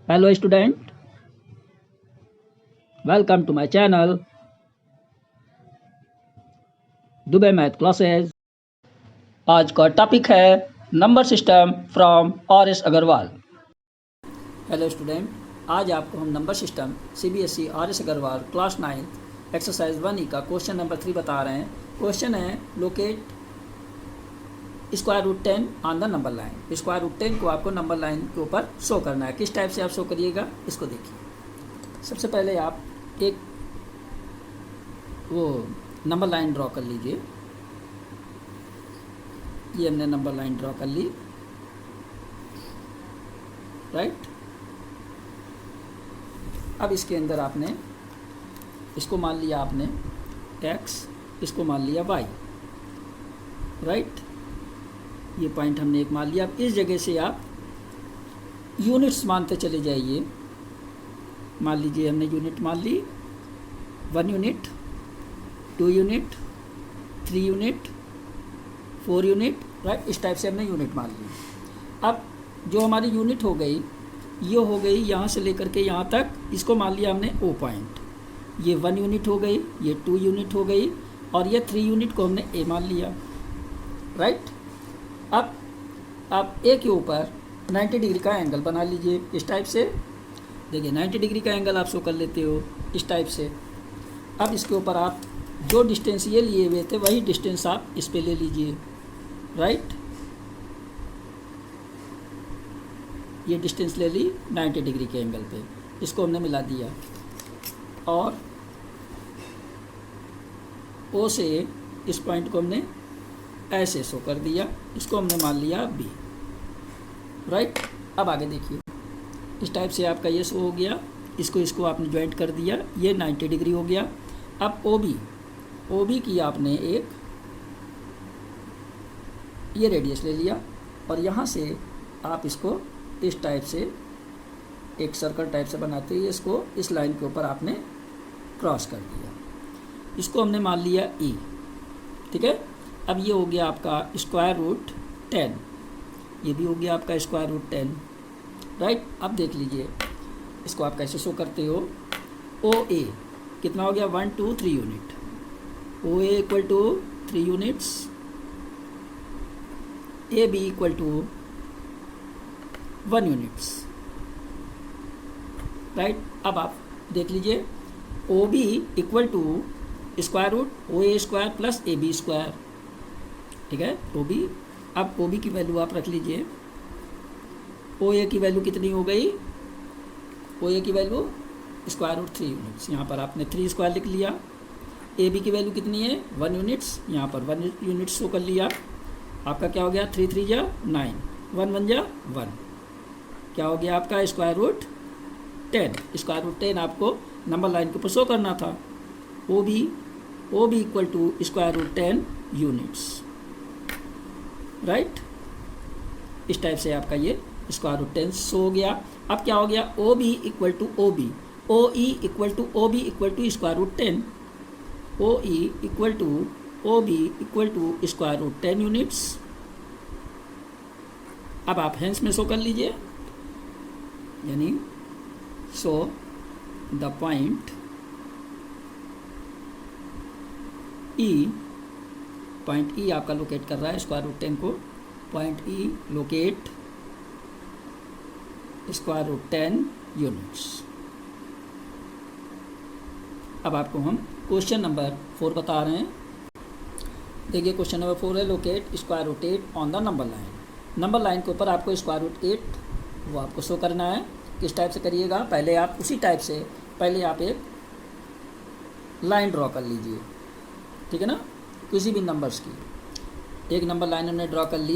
Hello student, welcome to my channel Dubey math classes. आज का topic है number system from R S. Agarwal. Hello student, आज आपको हम number system CBSE R S. Agarwal class 9 exercise 1E का question number 3 बता रहे हैं। क्वेश्चन है locate square root 10 on the number line. Square root 10 को आपको नंबर लाइन के ऊपर शो करना है। किस टाइप से आप शो करिएगा इसको देखिए। सबसे पहले आप एक वो नंबर लाइन ड्रॉ कर लीजिए। ये हमने नंबर लाइन ड्रॉ कर ली, राइट। अब इसके अंदर आपने इसको मान लिया आपने x, इसको मान लिया y, राइट। ये पॉइंट हमने एक मान लिया। अब इस जगह से आप यूनिट्स मानते चले जाइए। मान लीजिए हमने यूनिट मान ली 1 unit, 2 unit, 3 unit, 4 unit, right. इस टाइप से हमने यूनिट मान ली। अब जो हमारी यूनिट हो गई ये हो गई यहाँ से लेकर के यहाँ तक, इसको मान लिया हमने O पॉइंट। ये 1 यूनिट हो गई, ये 2 यूनिट हो गई और ये 3 यूनिट को हमने A मान लिया, राइट। अब आप A के ऊपर 90 डिग्री का एंगल बना लीजिए। इस टाइप से देखिए 90 डिग्री का एंगल आप शो कर लेते हो इस टाइप से। अब इसके ऊपर आप जो डिस्टेंस ये लिए हुए थे वही डिस्टेंस आप इस पे ले लीजिए, राइट। ये डिस्टेंस ले ली 90 डिग्री के एंगल पे, इसको हमने मिला दिया और O से इस पॉइंट को हमने ऐसे शो कर दिया। इसको हमने मान लिया B, राइट। अब आगे देखिए इस टाइप से आपका ये शो हो गया। इसको आपने ज्वाइंट कर दिया, ये 90 डिग्री हो गया। अब OB की आपने एक ये रेडियस ले लिया और यहाँ से आप इसको इस टाइप से एक सर्कल टाइप से बनाते ही इसको इस लाइन के ऊपर आपने क्रॉस कर दिया। इसको हमने मान लिया E, ठीक है। अब ये हो गया आपका स्क्वायर रूट 10, ये भी हो गया आपका स्क्वायर रूट 10, राइट। अब देख लीजिए इसको आप कैसे शो करते हो। OA कितना हो गया 1 2 3 unit. OA equal to 3 units, AB equal to 1 units, right. अब आप देख लीजिए OB equal to square root OA square plus AB square, ठीक है। OB, अब OB की वैल्यू आप रख लीजिए। OA की वैल्यू कितनी हो गई, OA की वैल्यू स्क्वायर रूट 3 यूनिट्स, यहाँ पर आपने 3 स्क्वायर लिख लिया। AB की वैल्यू कितनी है 1 यूनिट्स, यहाँ पर 1 यूनिट्स शो कर लिया। आपका क्या हो गया 3 3 जा 9, 1 1 जा 1, क्या हो गया आपका स्क्वायर रूट 10। स्क्वायर रूट 10 आपको नंबर लाइन के ऊपर शो करना था। OB equal to square root 10 units, right. इस टाइप से आपका ये स्क्वायर रूट 10 शो हो गया। अब क्या हो गया OB equal to OB, OE equal to OB equal to square root 10, OE equal to OB equal to square root 10 units. अब आप हैंस में शो कर लीजिए, यानी show the point E, point E आपका लोकेट कर रहा है स्क्वायर रूट 10 को। Point E locate square root 10 units. अब आपको हम क्वेश्चन नंबर 4 बता रहे हैं। देखिए क्वेश्चन नंबर 4 है locate square root 8 on the number line. Number line के ऊपर आपको स्क्वायर रूट 8 वो आपको शो करना है। किस टाइप से करिएगा, पहले आप उसी टाइप से पहले आप एक लाइन ड्रॉ कर लीजिए, ठीक है ना। किसी भी नंबर्स की एक नंबर लाइन हमने ड्रॉ कर ली।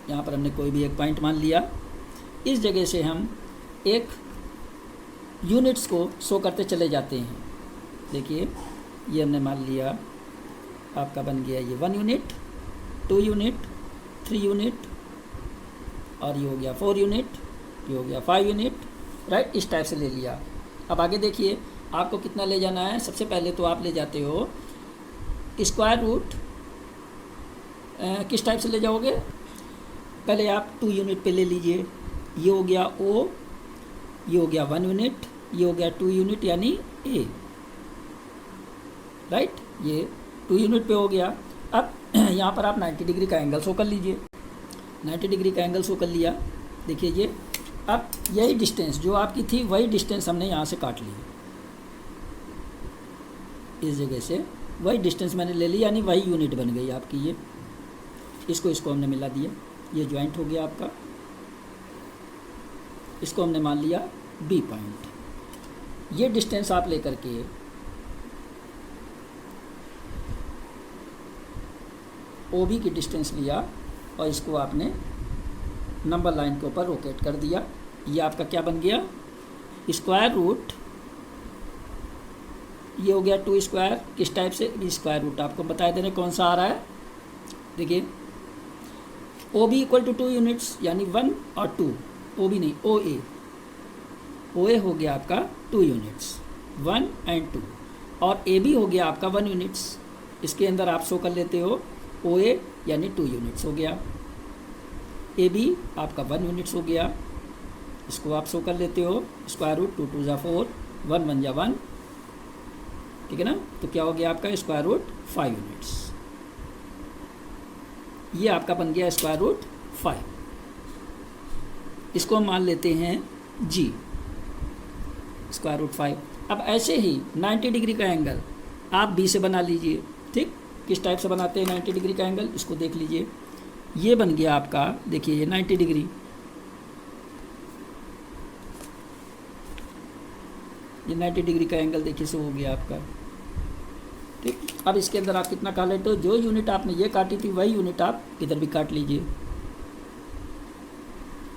यहाँ पर हमने कोई भी एक पॉइंट मान लिया। इस जगह से हम एक यूनिट्स को शो करते चले जाते हैं। देखिए ये हमने मान लिया आपका बन गया ये 1 यूनिट, 2 यूनिट, 3 यूनिट और ये हो गया 4 यूनिट, ये हो गया 5 यूनिट, राइट। इस टाइप से ले लिया। अब आगे देखिए आपको कितना ले जाना है। सबसे पहले तो आप ले जाते हो स्क्वायर रूट, किस टाइप से ले जाओगे, पहले आप 2 यूनिट पे ले लीजिए। ये हो गया O ये हो गया 1 यूनिट, ये हो गया 2 यूनिट यानी ए, राइट, ये 2 यूनिट पे हो गया। अब यहाँ पर आप 90 डिग्री का एंगल शो कर लीजिए, 90 डिग्री का एंगल शो कर लिया। देखिए ये, अब यही डिस्टेंस जो आपकी थी वही डिस्टेंस हमने यहाँ से काट ली, इस जगह से वही डिस्टेंस मैंने ले ली, यानी वही यूनिट बन गई आपकी ये। इसको हमने मिला दिया, ये ज्वाइंट हो गया आपका। इसको हमने मान लिया बी पॉइंट। ये डिस्टेंस आप लेकर के OB की डिस्टेंस लिया और इसको आपने नंबर लाइन के ऊपर रोटेट कर दिया। ये आपका क्या बन गया, स्क्वायर रूट, ये हो गया 2 स्क्वायर। किस टाइप से, स्क्वायर रूट आपको बता देने कौन सा आ रहा है। देखिए OB इक्वल टू 2 यूनिट्स यानी 1 और 2, OB नहीं OA हो गया आपका 2 यूनिट्स, 1 एंड 2, और AB हो गया आपका 1 यूनिट्स। इसके अंदर आप शो कर लेते हो OA यानी 2 यूनिट्स हो गया, AB आपका 1 यूनिट्स हो गया। इसको आप शो कर लेते हो स्क्वायर रूट 2 2 जा 4, 1 1 जा 1, ठीक है ना। तो क्या हो गया आपका स्क्वायर रूट 5 यूनिट्स। ये आपका बन गया स्क्वायर रूट 5। इसको हम मान लेते हैं G, स्क्वायर रूट 5। अब ऐसे ही 90 डिग्री का एंगल आप B से बना लीजिए, ठीक। किस टाइप से बनाते हैं 90 डिग्री का एंगल, इसको देख लीजिए। ये बन गया आपका, देखिए ये 90 डिग्री, ये 90 डिग्री का एंगल देखिए से हो गया आपका, ठीक। अब इसके अंदर आप कितना काट लेते हो, जो यूनिट आपने ये काटी थी वही यूनिट आप इधर भी काट लीजिए।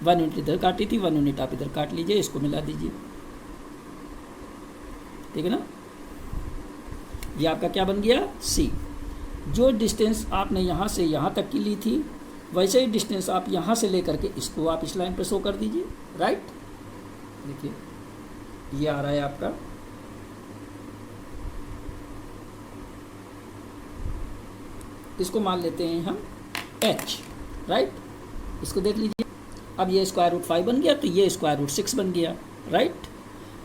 1 यूनिट इधर काटी थी, 1 यूनिट आप इधर काट लीजिए, इसको मिला दीजिए, ठीक है ना। ये आपका क्या बन गया C। जो डिस्टेंस आपने यहाँ से यहाँ तक की ली थी वैसे ही डिस्टेंस आप यहाँ से लेकर के इसको आप इस लाइन पे शो कर दीजिए, राइट। देखिए ये आ रहा है आपका, इसको मान लेते हैं हम H, राइट। इसको देख लीजिए, अब ये स्क्वायर रूट 5 बन गया, तो ये स्क्वायर रूट 6 बन गया, राइट,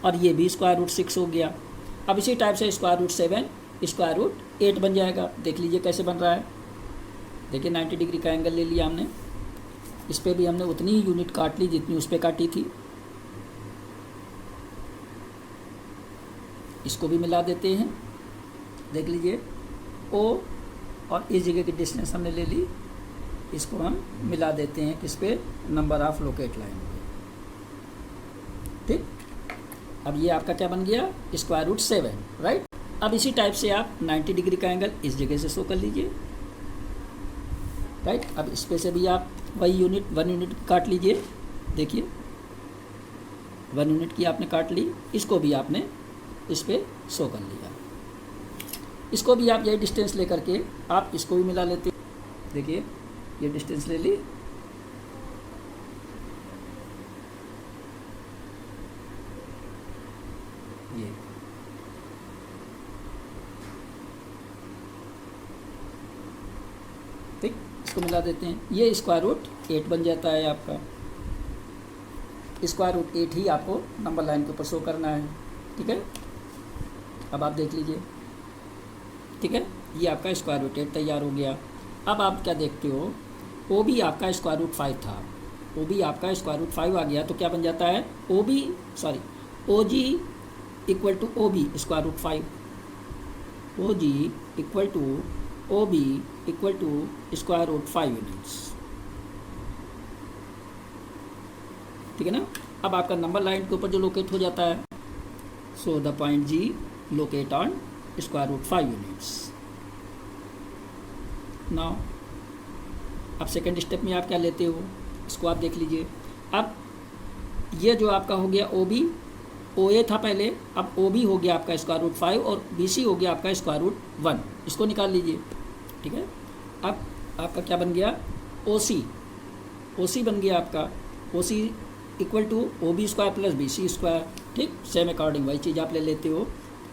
और ये भी स्क्वायर रूट 6 हो गया। अब इसी टाइप से स्क्वायर रूट 7 स्क्वायर रूट 8 बन जाएगा। देख लीजिए कैसे बन रहा है। देखिए 90 डिग्री का एंगल ले लिया हमने, इस पर भी हमने उतनी ही यूनिट काट ली जितनी उस पर काटी थी। इसको भी मिला देते हैं, देख लीजिए O और इस जगह की डिस्टेंस हमने ले ली, इसको हम मिला देते हैं किस पे, नंबर ऑफ लोकेट लाइन, ठीक। अब ये आपका क्या बन गया, स्क्वायर रूट 7, राइट। अब इसी टाइप से आप 90 डिग्री का एंगल इस जगह से शो कर लीजिए, राइट। अब इस पे से भी आप वही यूनिट 1 यूनिट काट लीजिए, देखिए 1 यूनिट की आपने काट ली, इसको भी आपने इस पे शो कर लिया। इसको भी आप यही डिस्टेंस लेकर के आप इसको भी मिला लेते, देखिए ये डिस्टेंस ले ली, ये ठीक, इसको मिला देते हैं, ये स्क्वायर रूट 8 बन जाता है आपका। स्क्वायर रूट 8 ही आपको नंबर लाइन के ऊपर शो करना है, ठीक है। अब आप देख लीजिए, ठीक है, ये आपका स्क्वायर रूट 8 तैयार हो गया। अब आप क्या देखते हो, OB आपका स्क्वायर रूट 5 था, OB आपका स्क्वायर रूट 5 आ गया, तो क्या बन जाता है OG equal to OB square root 5, OG equal to OB equal to square root 5 units, ठीक है ना। अब आपका नंबर लाइन के ऊपर जो लोकेट हो जाता है, so the point G locate on square root 5 units. Now अब सेकेंड स्टेप में आप क्या लेते हो, इसको आप देख लीजिए। अब ये जो आपका हो गया OB, OA था पहले, अब OB हो गया आपका स्क्वायर रूट 5 और BC हो गया आपका स्क्वायर रूट 1, इसको निकाल लीजिए, ठीक है। अब आपका क्या बन गया, OC बन गया आपका, OC equal to OB square plus BC square, ठीक। सेम अकॉर्डिंग वही चीज़ आप ले लेते हो।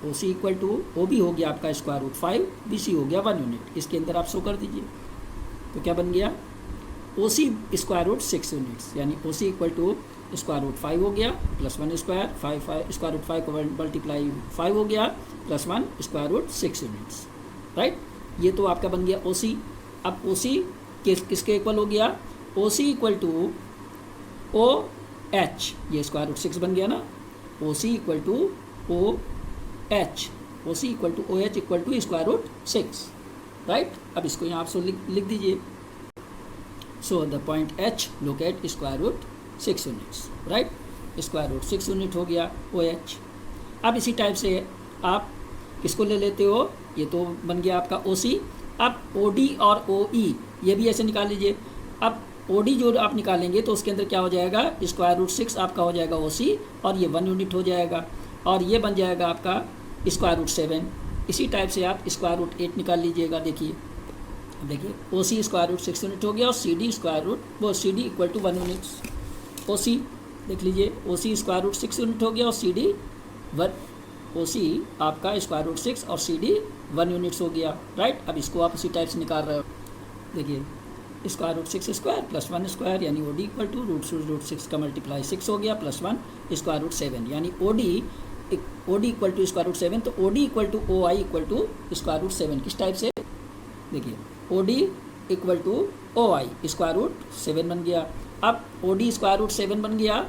OC इक्वल टू OB हो गया आपका स्क्वायर रूट 5, BC हो गया 1 यूनिट, इसके अंदर आप शो कर दीजिए। तो क्या बन गया, OC स्क्वायर रूट 6 यूनिट्स, यानी OC equal to square root 5 हो गया प्लस 1 स्क्वायर, 5 स्क्वायर रूट 5 को मल्टीप्लाई 5 हो गया plus 1 square root 6 units, right. ये तो आपका बन गया OC। अब OC किसके इक्वल हो गया, OC इक्वल टू OH, ये स्क्वायर रूट 6 बन गया ना, OC equal to OH, OC equal to OH equal to square root 6, right. अब इसको यहाँ आप लिख दीजिए, so the point H locate square root 6 units, right. Square root 6 unit हो गया OH। अब इसी टाइप से आप किसको ले लेते हो, ये तो बन गया आपका OC। अब OD और OE ये भी ऐसे निकाल लीजिए। अब OD जो आप निकालेंगे तो उसके अंदर क्या हो जाएगा, स्क्वायर रूट 6 आपका हो जाएगा OC और ये 1 यूनिट हो जाएगा और ये बन जाएगा आपका स्क्वायर रूट 7। इसी टाइप से आप स्क्वायर रूट 8 निकाल लीजिएगा। देखिए OC स्क्वायर रूट 6 यूनिट हो गया और CD स्क्वायर रूट वो CD equal to 1 units. OC देख लीजिए, OC स्क्वायर रूट 6 यूनिट हो गया और CD 1, OC आपका स्क्वायर रूट 6 और CD 1 यूनिट्स हो गया, राइट। अब इसको आप इसी टाइप से निकाल रहे हो। देखिए square root 6 square plus 1 square यानी OD इक्वल टू रूट 6 का मल्टीप्लाई 6 हो गया प्लस 1 स्क्वायर रूट 7 यानी OD equal to square root 7। तो OD equal to OI equal to square root 7 किस टाइप से, देखिए OD equal to OI square root 7 बन गया। अब OD स्क्वायर रूट 7 बन गया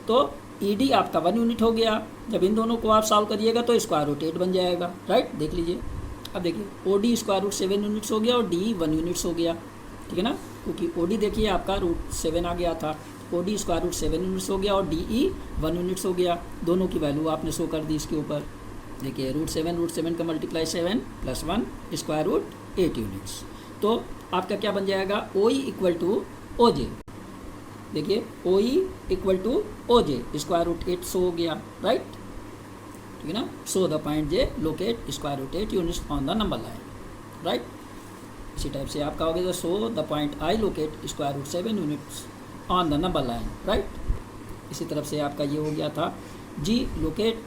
तो ED आपका 1 यूनिट हो गया। जब इन दोनों को आप सॉल्व करिएगा तो स्क्वायर रूट 8 बन जाएगा, राइट। देख लीजिए, अब देखिए OD स्क्वायर रूट 7 यूनिट्स हो गया और DE 1 यूनिट्स हो गया, ठीक है ना, क्योंकि OD देखिए आपका रूट 7 आ गया था। OD स्क्वायर रूट 7 यूनिट्स हो गया और DE 1 यूनिट्स हो गया। दोनों की वैल्यू आपने शो कर दी इसके ऊपर। देखिए रूट 7 का multiply 7 plus 1 square root 8 units. तो आपका क्या बन जाएगा, OE इक्वल टू OJ। देखिए OE equal to OJ square root 8 show हो गया, राइट, ठीक है ना। So the point J locate square root 8 units on the number line, right. इसी टाइप से आपका हो गया so the point I locate square root 7 units on the number line, right. इसी तरफ से आपका ये हो गया था G locate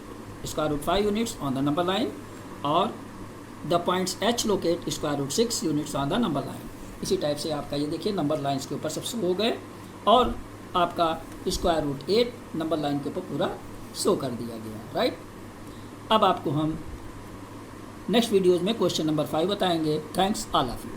square root 5 units on the number line और the points H locate square root 6 units on the number line. इसी टाइप से आपका ये देखिए नंबर लाइन्स के ऊपर सब शो हो गए और आपका स्क्वायर रूट 8 नंबर लाइन के ऊपर पूरा शो कर दिया गया, राइट। अब आपको हम नेक्स्ट वीडियोज़ में क्वेश्चन नंबर 5 बताएंगे। Thanks all of you.